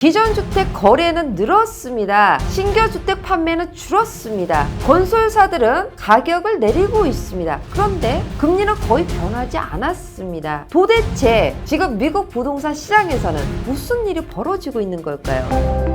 기존 주택 거래는 늘었습니다. 신규 주택 판매는 줄었습니다. 건설사들은 가격을 내리고 있습니다. 그런데 금리는 거의 변하지 않았습니다. 도대체 지금 미국 부동산 시장에서는 무슨 일이 벌어지고 있는 걸까요?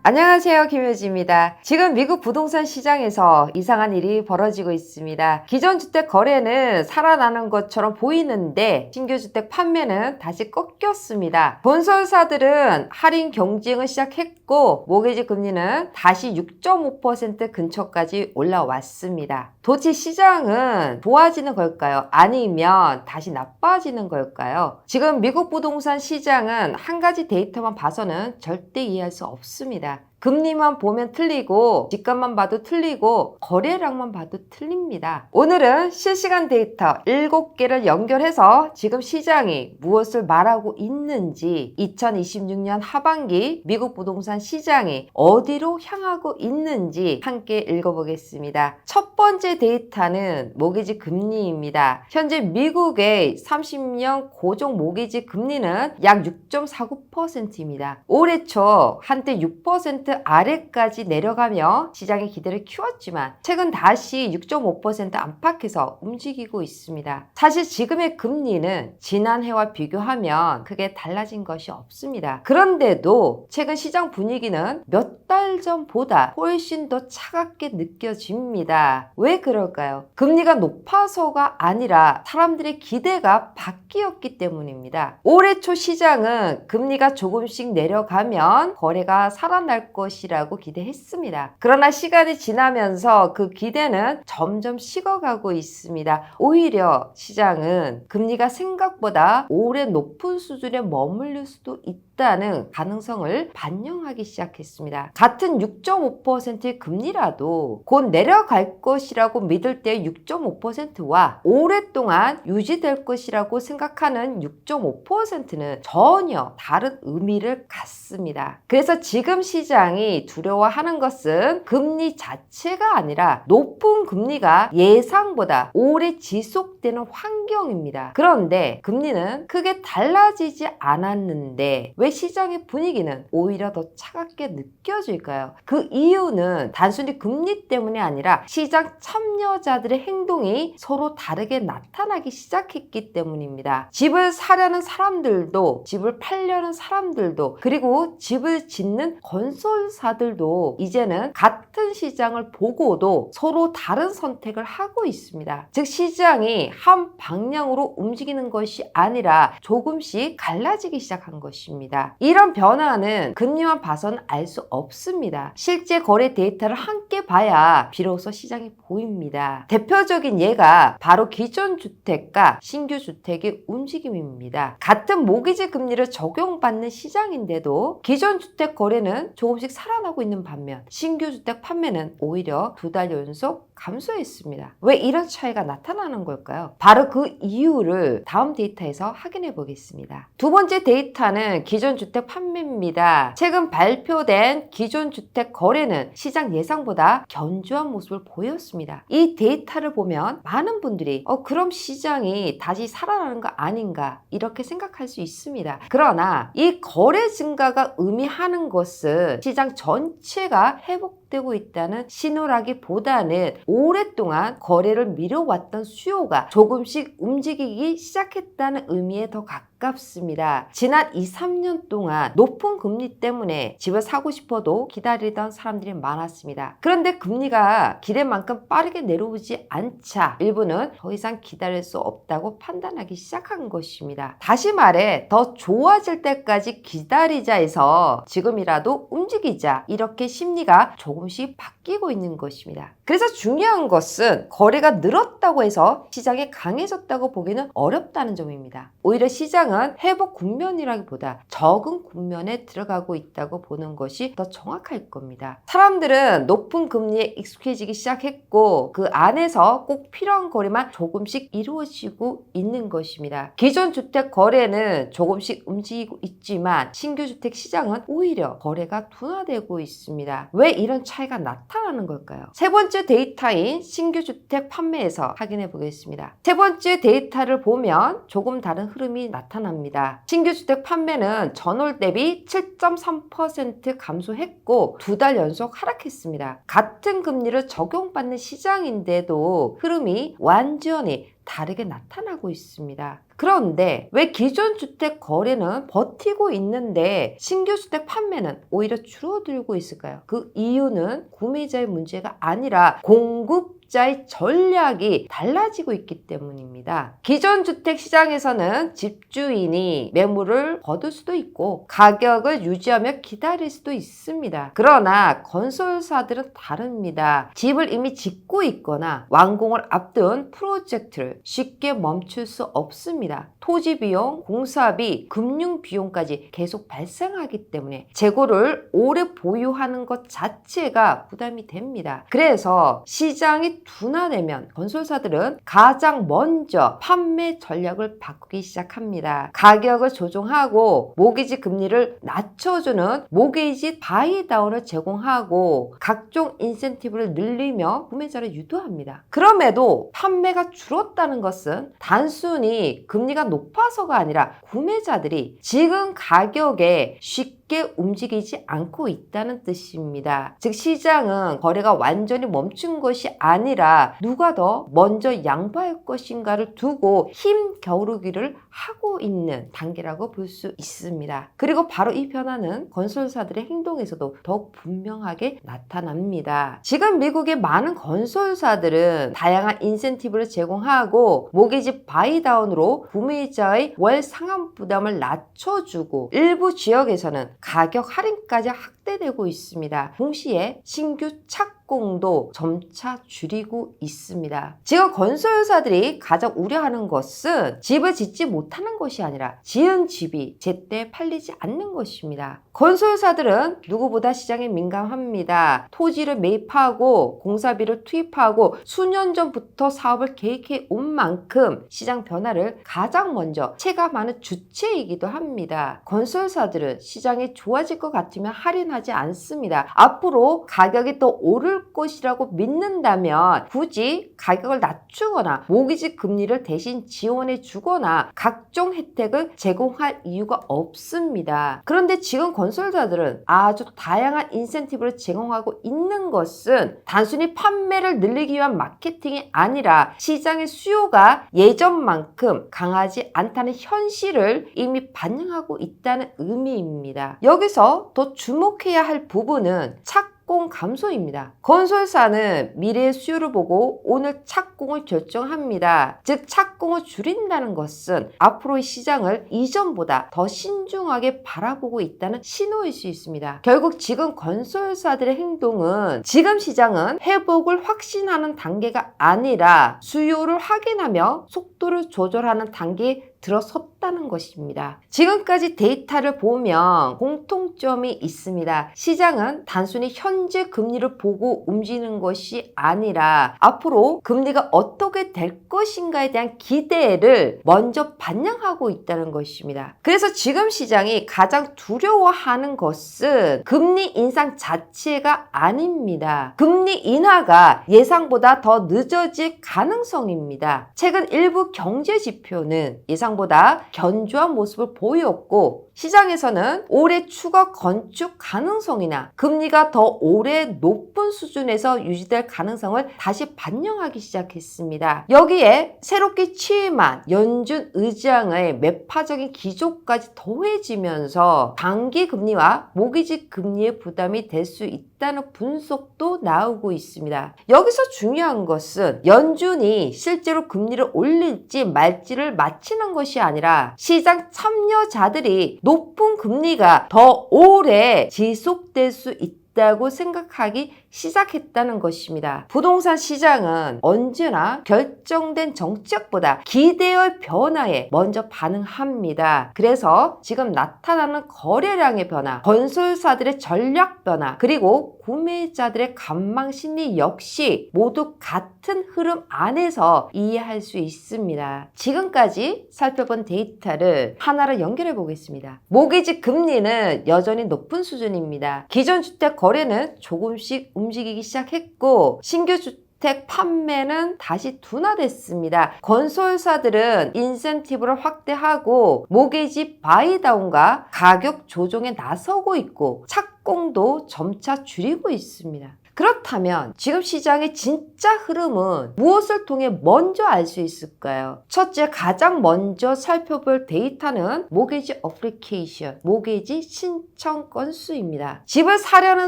안녕하세요, 김효지입니다. 지금 미국 부동산 시장에서 이상한 일이 벌어지고 있습니다. 기존 주택 거래는 살아나는 것처럼 보이는데 신규 주택 판매는 다시 꺾였습니다. 건설사들은 할인 경쟁을 시작했고 모기지 금리는 다시 6.5% 근처까지 올라왔습니다. 도대체 시장은 좋아지는 걸까요? 아니면 다시 나빠지는 걸까요? 지금 미국 부동산 시장은 한 가지 데이터만 봐서는 절대 이해할 수 없습니다. 금리만 보면 틀리고 집값만 봐도 틀리고 거래량만 봐도 틀립니다. 오늘은 실시간 데이터 7개를 연결해서 지금 시장이 무엇을 말하고 있는지 2026년 하반기 미국 부동산 시장이 어디로 향하고 있는지 함께 읽어보겠습니다. 첫 번째 데이터는 모기지 금리입니다. 현재 미국의 30년 고정 모기지 금리는 약 6.49%입니다. 올해 초 한때 6% 아래까지 내려가며 시장의 기대를 키웠지만 최근 다시 6.5% 안팎에서 움직이고 있습니다. 사실 지금의 금리는 지난해와 비교하면 크게 달라진 것이 없습니다. 그런데도 최근 시장 분위기는 몇 달 전보다 훨씬 더 차갑게 느껴집니다. 왜 그럴까요? 금리가 높아서가 아니라 사람들의 기대가 바뀌었기 때문입니다. 올해 초 시장은 금리가 조금씩 내려가면 거래가 살아날 것이라고 기대했습니다. 그러나 시간이 지나면서 그 기대는 점점 식어가고 있습니다. 오히려 시장은 금리가 생각보다 오래 높은 수준에 머물릴 수도 있다는 가능성을 반영하기 시작했습니다. 같은 6.5%의 금리라도 곧 내려갈 것이라고 믿을 때 6.5%와 오랫동안 유지될 것이라고 생각하는 6.5%는 전혀 다른 의미를 갖습니다. 그래서 지금 시장이 두려워하는 것은 금리 자체가 아니라 높은 금리가 예상보다 오래 지속되는 환경입니다. 그런데 금리는 크게 달라지지 않았는데 왜 시장의 분위기는 오히려 더 차갑게 느껴질까요? 그 이유는 단순히 금리 때문이 아니라 시장 참여자들의 행동이 서로 다르게 나타나기 시작했기 때문입니다. 집을 사려는 사람들도 집을 팔려는 사람들도 그리고 집을 짓는 건설사들도 이제는 같은 시장을 보고도 서로 다른 선택을 하고 있습니다. 즉 시장이 한 방향으로 움직이는 것이 아니라 조금씩 갈라지기 시작한 것입니다. 이런 변화는 금리만 봐서는 알 수 없습니다. 실제 거래 데이터를 함께 봐야 비로소 시장이 보입니다. 대표적인 예가 바로 기존 주택과 신규 주택의 움직임입니다. 같은 모기지 금리를 적용받는 시장인데도 기존 주택 거래는 조금씩 살아나고 있는 반면 신규 주택 판매는 오히려 2달 연속 감소했습니다. 왜 이런 차이가 나타나는 걸까요? 바로 그 이유를 다음 데이터에서 확인해 보겠습니다. 두 번째 데이터는 기존 주택 판매입니다. 최근 발표된 기존 주택 거래는 시장 예상보다 견조한 모습을 보였습니다. 이 데이터를 보면 많은 분들이 그럼 시장이 다시 살아나는 거 아닌가 이렇게 생각할 수 있습니다. 그러나 이 거래 증가가 의미하는 것은 시장 전체가 회복되고 있다는 신호라기보다는 오랫동안 거래를 미뤄왔던 수요가 조금씩 움직이기 시작했다는 의미에 더 가깝습니다. 지난 2, 3년 동안 높은 금리 때문에 집을 사고 싶어도 기다리던 사람들이 많았습니다. 그런데 금리가 기대만큼 빠르게 내려오지 않자 일부는 더 이상 기다릴 수 없다고 판단하기 시작한 것입니다. 다시 말해 더 좋아질 때까지 기다리자 해서 지금이라도 움직이자 이렇게 심리가 조금씩 바뀌고 있는 것입니다. 그래서 중요한 것은 거래가 늘었다고 해서 시장이 강해졌다고 보기는 어렵다는 점입니다. 오히려 시장은 회복 국면이라기보다 적응 국면에 들어가고 있다고 보는 것이 더 정확할 겁니다. 사람들은 높은 금리에 익숙해지기 시작했고 그 안에서 꼭 필요한 거래만 조금씩 이루어지고 있는 것입니다. 기존 주택 거래는 조금씩 움직이고 있지만 신규 주택 시장은 오히려 거래가 둔화되고 있습니다. 왜 이런 차이가 나타나는 걸까요? 세 번째 데이터인 신규 주택 판매에서 확인해 보겠습니다. 세 번째 데이터를 보면 조금 다른 흐름이 나타납니다. 신규 주택 판매는 전월 대비 7.3% 감소했고 2달 연속 하락했습니다. 같은 금리를 적용받는 시장인데도 흐름이 완전히 다르게 나타나고 있습니다. 그런데 왜 기존 주택 거래는 버티고 있는데 신규 주택 판매는 오히려 줄어들고 있을까요? 그 이유는 구매자의 문제가 아니라 공급자의 전략이 달라지고 있기 때문입니다. 기존 주택 시장에서는 집주인이 매물을 거둘 수도 있고 가격을 유지하며 기다릴 수도 있습니다. 그러나 건설사들은 다릅니다. 집을 이미 짓고 있거나 완공을 앞둔 프로젝트를 쉽게 멈출 수 없습니다. 토지 비용, 공사비, 금융 비용까지 계속 발생하기 때문에 재고를 오래 보유하는 것 자체가 부담이 됩니다. 그래서 시장이 둔화되면 건설사들은 가장 먼저 판매 전략을 바꾸기 시작합니다. 가격을 조정하고 모기지 금리를 낮춰주는 모기지 바이다운을 제공하고 각종 인센티브를 늘리며 구매자를 유도합니다. 그럼에도 판매가 줄었다는 것은 단순히 금리가 높아서가 아니라 구매자들이 지금 가격에 쉽게 움직이지 않고 있다는 뜻입니다. 즉 시장은 거래가 완전히 멈춘 것이 아니라 누가 더 먼저 양보할 것인가를 두고 힘겨루기를 하고 있는 단계라고 볼 수 있습니다. 그리고 바로 이 변화는 건설사들의 행동에서도 더욱 분명하게 나타납니다. 지금 미국의 많은 건설사들은 다양한 인센티브를 제공하고 모기지 바이다운으로 구매자의 월 상환 부담을 낮춰주고 일부 지역에서는 가격 할인까지 확대되고 있습니다. 동시에 신규 착공도 점차 줄이고 있습니다. 지금 건설사들이 가장 우려하는 것은 집을 짓지 못하는 것이 아니라 지은 집이 제때 팔리지 않는 것입니다. 건설사들은 누구보다 시장에 민감합니다. 토지를 매입하고 공사비를 투입하고 수년 전부터 사업을 계획해 온 만큼 시장 변화를 가장 먼저 체감하는 주체이기도 합니다. 건설사들은 시장이 좋아질 것 같으면 할인하지 않습니다. 앞으로 가격이 더 오를 것이라고 믿는다면 굳이 가격을 낮추거나 모기지 금리를 대신 지원해 주거나 각종 혜택을 제공할 이유가 없습니다. 그런데 지금 건설사들은 아주 다양한 인센티브를 제공하고 있는 것은 단순히 판매를 늘리기 위한 마케팅이 아니라 시장의 수요가 예전만큼 강하지 않다는 현실을 이미 반영하고 있다는 의미입니다. 여기서 더 주목해야 할 부분은 착공 감소입니다. 건설사는 미래의 수요를 보고 오늘 착공을 결정합니다. 즉 착공을 줄인다는 것은 앞으로의 시장을 이전보다 더 신중하게 바라보고 있다는 신호일 수 있습니다. 결국 지금 건설사들의 행동은 지금 시장은 회복을 확신하는 단계가 아니라 수요를 확인하며 속도를 조절하는 단계에 들어섰다는 것입니다. 지금까지 데이터를 보면 공통점이 있습니다. 시장은 단순히 현재 금리를 보고 움직이는 것이 아니라 앞으로 금리가 어떻게 될 것인가에 대한 기대를 먼저 반영하고 있다는 것입니다. 그래서 지금 시장이 가장 두려워하는 것은 금리 인상 자체가 아닙니다. 금리 인하가 예상보다 더 늦어질 가능성입니다. 최근 일부 경제 지표는 예상보다 견조한 모습을 보였고 시장에서는 올해 추가 건축 가능성이나 금리가 더 오래 높은 수준에서 유지될 가능성을 다시 반영하기 시작했습니다. 여기에 새롭게 취임한 연준 의장의 매파적인 기조까지 더해지면서 단기 금리와 모기지 금리의 부담이 될 수 있다는 분석도 나오고 있습니다. 여기서 중요한 것은 연준이 실제로 금리를 올릴지 말지를 맞히는 것이 아니라 시장 참여자들이 높은 금리가 더 오래 지속될 수 있다고 생각하기 시작했다는 것입니다. 부동산 시장은 언제나 결정된 정책보다 기대의 변화에 먼저 반응합니다. 그래서 지금 나타나는 거래량의 변화, 건설사들의 전략 변화, 그리고 구매자들의 관망 심리 역시 모두 같은 흐름 안에서 이해할 수 있습니다. 지금까지 살펴본 데이터를 하나로 연결해 보겠습니다. 모기지 금리는 여전히 높은 수준입니다. 기존 주택 거래는 조금씩 움직이기 시작했고 신규 주택 판매는 다시 둔화됐습니다. 건설사들은 인센티브를 확대하고 모기지 바이다운과 가격 조정에 나서고 있고 착공도 점차 줄이고 있습니다. 그렇다면 지금 시장의 진짜 흐름은 무엇을 통해 먼저 알 수 있을까요? 첫째, 가장 먼저 살펴볼 데이터는 모기지 어플리케이션, 모기지 신청 건수입니다. 집을 사려는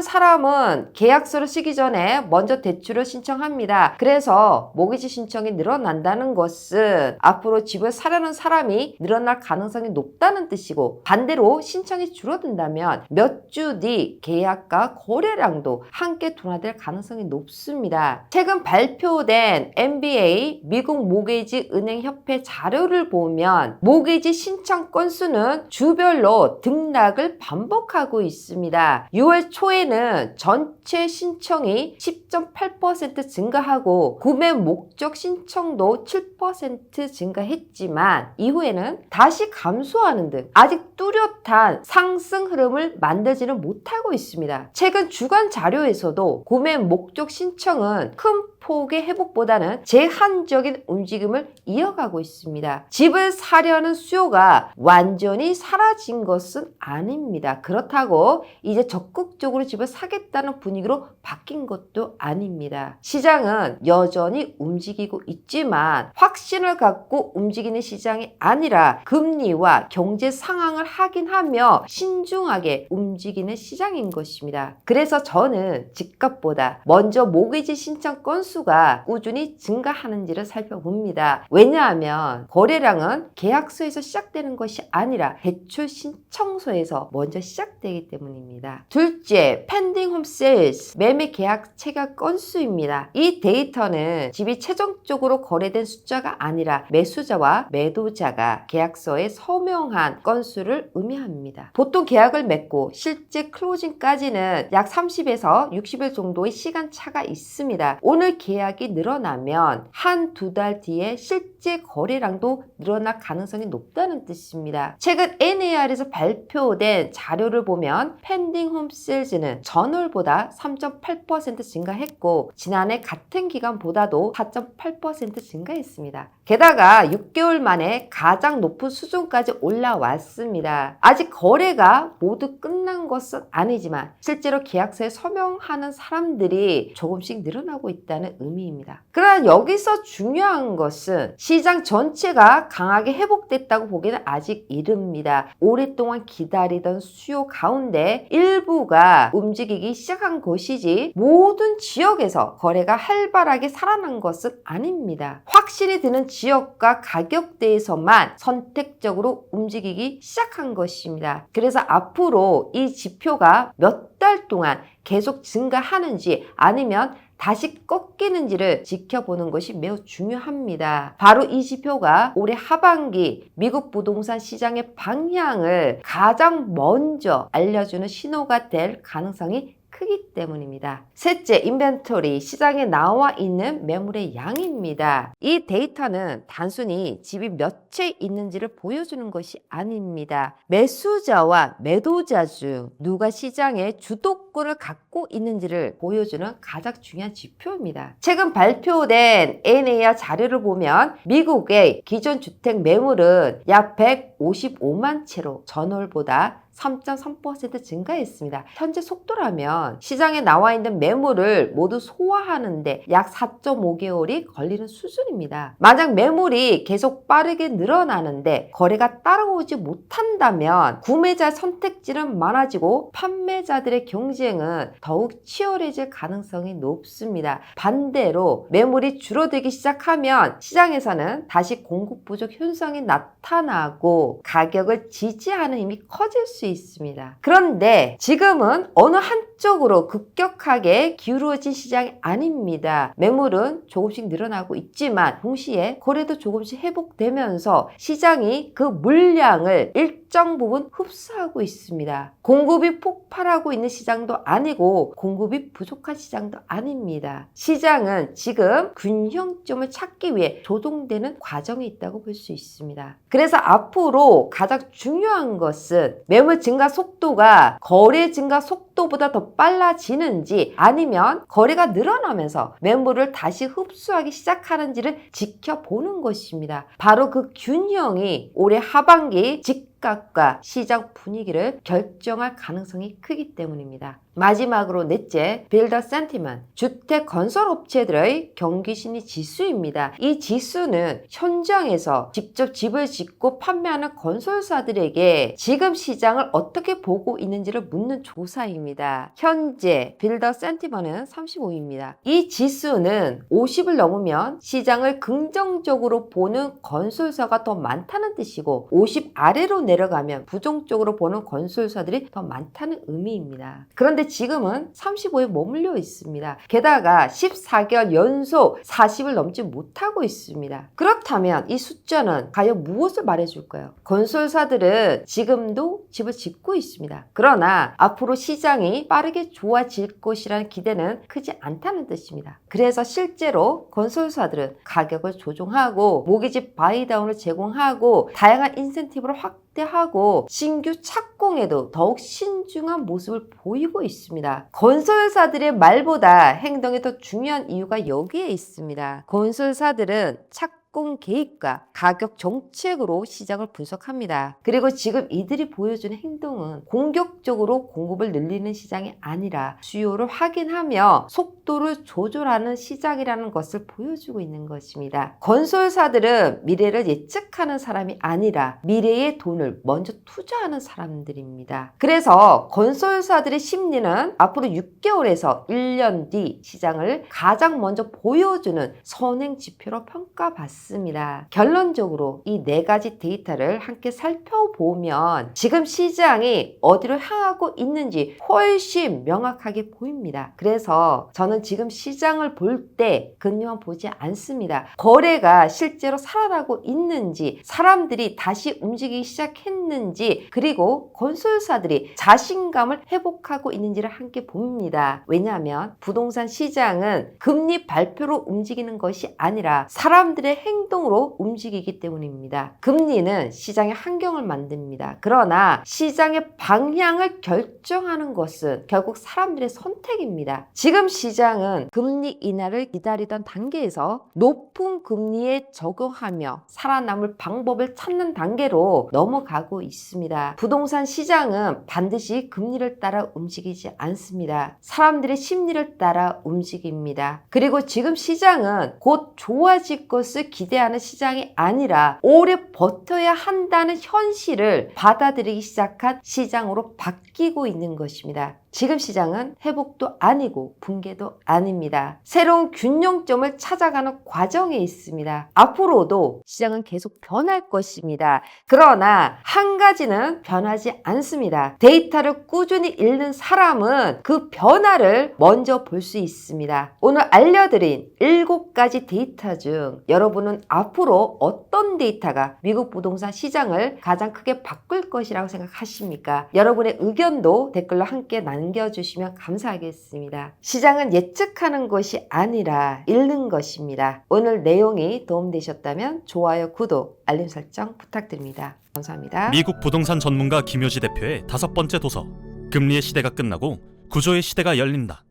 사람은 계약서를 쓰기 전에 먼저 대출을 신청합니다. 그래서 모기지 신청이 늘어난다는 것은 앞으로 집을 사려는 사람이 늘어날 가능성이 높다는 뜻이고, 반대로 신청이 줄어든다면 몇 주 뒤 계약과 거래량도 함께 둔화될 가능성이 높습니다. 최근 발표된 MBA 미국 모기지 은행협회 자료를 보면 모기지 신청 건수는 주별로 등락을 반복하고 있습니다. 6월 초에는 전체 신청이 10.8% 증가하고 구매 목적 신청도 7% 증가했지만 이후에는 다시 감소하는 등 아직 뚜렷한 상승 흐름을 만들지는 못하고 있습니다. 최근 주간 자료에서도 구매 목적 신청은 큰 폭의 회복보다는 제한적인 움직임을 이어가고 있습니다. 집을 사려는 수요가 완전히 사라진 것은 아닙니다. 그렇다고 이제 적극적으로 집을 사겠다는 분위기로 바뀐 것도 아닙니다. 시장은 여전히 움직이고 있지만 확신을 갖고 움직이는 시장이 아니라 금리와 경제 상황을 확인하며 신중하게 움직이는 시장인 것입니다. 그래서 저는 집값보다 먼저 모기지 신청 건수가 꾸준히 증가하는지를 살펴봅니다. 왜냐하면 거래량은 계약서에서 시작되는 것이 아니라 대출 신청서에서 먼저 시작되기 때문입니다. 둘째, pending home sales, 매매 계약 체결 건수입니다. 이 데이터는 집이 최종적으로 거래된 숫자가 아니라 매수자와 매도자가 계약서에 서명한 건수를 의미합니다. 보통 계약을 맺고 실제 클로징까지는 약 30에서 60일 정도의 시간 차가 있습니다. 오늘 계약이 늘어나면 한두 달 뒤에 실제 거래량도 늘어날 가능성이 높다는 뜻입니다. 최근 NAR에서 발표된 자료를 보면 pending home sales는 전월보다 3.8% 증가했고 지난해 같은 기간보다도 4.8% 증가했습니다. 게다가 6개월 만에 가장 높은 수준까지 올라왔습니다. 아직 거래가 모두 끝난 것은 아니지만 실제로 계약서에 서명하는 사람들이 조금씩 늘어나고 있다는 의미입니다. 그러나 여기서 중요한 것은 시장 전체가 강하게 회복됐다고 보기는 아직 이릅니다. 오랫동안 기다리던 수요 가운데 일부가 움직이기 시작한 것이지 모든 지역에서 거래가 활발하게 살아난 것은 아닙니다. 확신이 드는 지역과 가격대에서만 선택적으로 움직이기 시작한 것입니다. 그래서 앞으로 이 지표가 몇 달 동안 계속 증가하는지 아니면 다시 꺾이는지를 지켜보는 것이 매우 중요합니다. 바로 이 지표가 올해 하반기 미국 부동산 시장의 방향을 가장 먼저 알려주는 신호가 될 가능성이 크기 때문입니다. 셋째, 인벤토리, 시장에 나와 있는 매물의 양입니다. 이 데이터는 단순히 집이 몇 채 있는지를 보여주는 것이 아닙니다. 매수자와 매도자 중 누가 시장의 주도권을 갖고 있는지를 보여주는 가장 중요한 지표입니다. 최근 발표된 NAR 자료를 보면 미국의 기존 주택 매물은 약 155만 채로 전월보다 3.3% 증가했습니다. 현재 속도라면 시장에 나와 있는 매물을 모두 소화하는데 약 4.5개월이 걸리는 수준입니다. 만약 매물이 계속 빠르게 늘어나는데 거래가 따라오지 못한다면 구매자 선택지는 많아지고 판매자들의 경쟁은 더욱 치열해질 가능성이 높습니다. 반대로 매물이 줄어들기 시작하면 시장에서는 다시 공급 부족 현상이 나타나고 가격을 지지하는 힘이 커질 수 있습니다. 그런데 지금은 어느 한쪽으로 급격하게 기울어진 시장이 아닙니다. 매물은 조금씩 늘어나고 있지만 동시에 거래도 조금씩 회복되면서 시장이 그 물량을 일정 부분 흡수하고 있습니다. 공급이 폭발하고 있는 시장도 아니고 공급이 부족한 시장도 아닙니다. 시장은 지금 균형점을 찾기 위해 조정되는 과정에 있다고 볼 수 있습니다. 그래서 앞으로 가장 중요한 것은 매물 증가 속도가 거래 증가 속도 속도보다 더 빨라지는지 아니면 거래가 늘어나면서 매물을 다시 흡수하기 시작하는지를 지켜보는 것입니다. 바로 그 균형이 올해 하반기 집값과 시장 분위기를 결정할 가능성이 크기 때문입니다. 마지막으로 넷째, 빌더 센티먼트, 주택 건설 업체들의 경기심리 지수입니다. 이 지수는 현장에서 직접 집을 짓고 판매하는 건설사들에게 지금 시장을 어떻게 보고 있는지를 묻는 조사입니다. 현재 빌더 센티먼트는 35입니다. 이 지수는 50을 넘으면 시장을 긍정적으로 보는 건설사가 더 많다는 뜻이고 50 아래로 내려가면 부정적으로 보는 건설사들이 더 많다는 의미입니다. 그런데 지금은 35에 머물러 있습니다. 게다가 14개월 연속 40을 넘지 못하고 있습니다. 그렇다면 이 숫자는 과연 무엇을 말해줄까요? 건설사들은 지금도 집을 짓고 있습니다. 그러나 앞으로 시장이 빠르게 좋아질 것이라는 기대는 크지 않다는 뜻입니다. 그래서 실제로 건설사들은 가격을 조정하고 모기지 바이다운을 제공하고 다양한 인센티브를 확대하고 신규 착공에도 더욱 신중한 모습을 보이고 있습니다. 건설사들의 말보다 행동이 더 중요한 이유가 여기에 있습니다. 건설사들은 착공 계획과 가격 정책으로 시장을 분석합니다. 그리고 지금 이들이 보여주는 행동은 공격적으로 공급을 늘리는 시장이 아니라 수요를 확인하며 속도를 조절하는 시장이라는 것을 보여주고 있는 것입니다. 건설사들은 미래를 예측하는 사람이 아니라 미래의 돈을 먼저 투자하는 사람들입니다. 그래서 건설사들의 심리는 앞으로 6개월에서 1년 뒤 시장을 가장 먼저 보여주는 선행 지표로 평가받습니다. 결론적으로 이 네 가지 데이터를 함께 살펴보면 지금 시장이 어디로 향하고 있는지 훨씬 명확하게 보입니다. 그래서 저는 지금 시장을 볼 때 금리만 보지 않습니다. 거래가 실제로 살아나고 있는지, 사람들이 다시 움직이기 시작했는지, 그리고 건설사들이 자신감을 회복하고 있는지를 함께 봅니다. 왜냐하면 부동산 시장은 금리 발표로 움직이는 것이 아니라 사람들의 행동으로 움직이기 때문입니다. 금리는 시장의 환경을 만듭니다. 그러나 시장의 방향을 결정하는 것은 결국 사람들의 선택입니다. 지금 시장은 금리 인하를 기다리던 단계에서 높은 금리에 적용하며 살아남을 방법을 찾는 단계로 넘어가고 있습니다. 부동산 시장은 반드시 금리를 따라 움직이지 않습니다. 사람들의 심리를 따라 움직입니다. 그리고 지금 시장은 곧 좋아질 것을 기대하는 시장이 아니라 오래 버텨야 한다는 현실을 받아들이기 시작한 시장으로 바뀌고 있는 것입니다. 지금 시장은 회복도 아니고 붕괴도 아닙니다. 새로운 균형점을 찾아가는 과정에 있습니다. 앞으로도 시장은 계속 변할 것입니다. 그러나 한 가지는 변하지 않습니다. 데이터를 꾸준히 읽는 사람은 그 변화를 먼저 볼 수 있습니다. 오늘 알려드린 7가지 데이터 중 여러분은 앞으로 어떤 데이터가 미국 부동산 시장을 가장 크게 바꿀 것이라고 생각하십니까? 여러분의 의견도 댓글로 함께 남겨주시면 감사하겠습니다. 시장은 예측하는 것이 아니라 읽는 것입니다. 오늘 내용이 도움되셨다면 좋아요, 구독, 알림 설정 부탁드립니다. 감사합니다. 미국 부동산 전문가 김효지 대표의 5번째 도서, 금리의 시대가 끝나고 구조의 시대가 열린다.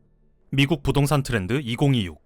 미국 부동산 트렌드 2026.